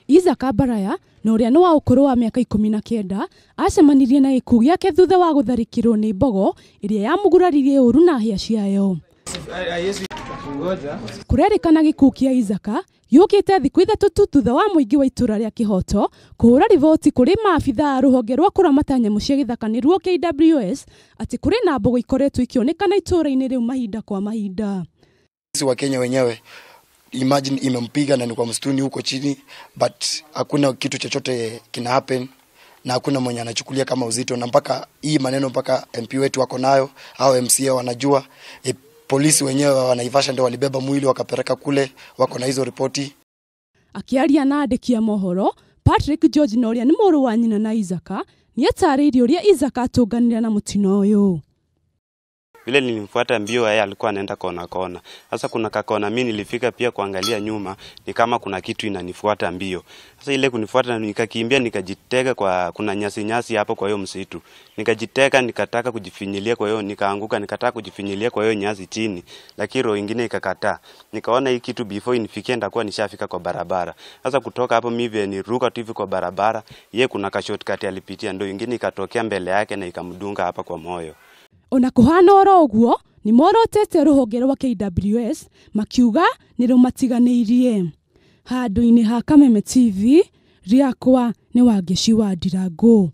Isaac Baraya na uria no wa ukuru wa miaka 19 acemanirie na gikuũ giake thutha wa gutharikirwo ni mbogo iria yamuguraririe uru na hia ciayo. Kurerikana gikuũ kia Isaac yukite thiku ithatu tu thutha wa muingi wa itura ria Kihoto kuhura riboti kuri maabitha ruhonge rwa kuramata nyamu cia githaka nirwo KWS ati kuri na mbogo ikoretwo ikionekana itura-ini riu mahinda kwa mahinda. Sisi wa Kenya wenyewe imagine imempiga na ni kwa msituni huko chini, but hakuna kitu chochote kina happen na hakuna mwenye anachukulia kama uzito, na mpaka hii maneno mpaka MP wetu wako nayo au MCA wanajua. Polisi wenyewe wa Naivasha ndio walibeba mwili wakapeleka kule, wako na hizo ripoti. Akiaria na andiki ya mohoro, Patrick George Noria ni muru wa nyina na Isaac ni atariirie uria Isaac atunganira na mutino uyu. Vile nilimfuata mbio, yeye alikuwa anaenda kona. Sasa kuna kakona mimi nilifika pia kuangalia nyuma, ni kama kuna kitu inanifuata mbio. Sasa ile kunifuata nikakimbia, nikajitega kwa kuna nyasi hapo kwa hiyo msitu. Nikajitega, nikataka kujifinyilia kwa hiyo, nikaanguka, nikataka kujifinyilia kwa hiyo nyasi chini, lakini roho nyingine ikakataa. Nikaona hii kitu before inifikie ndakuwa nishafika kwa barabara. Sasa kutoka hapo mimi niruka tu hivi kwa barabara, yeye kuna ka shortcut alipitia, ndio nyingine ikatokea mbele yake na ikamdunga hapa kwa moyo. Ona kuhana oro uguo ni morotete ruhonge rwa KWS makiuga ni rumatiganirie. Handu-ini ha Kameme TV riakwa ni Wangeci wa Ndirangu.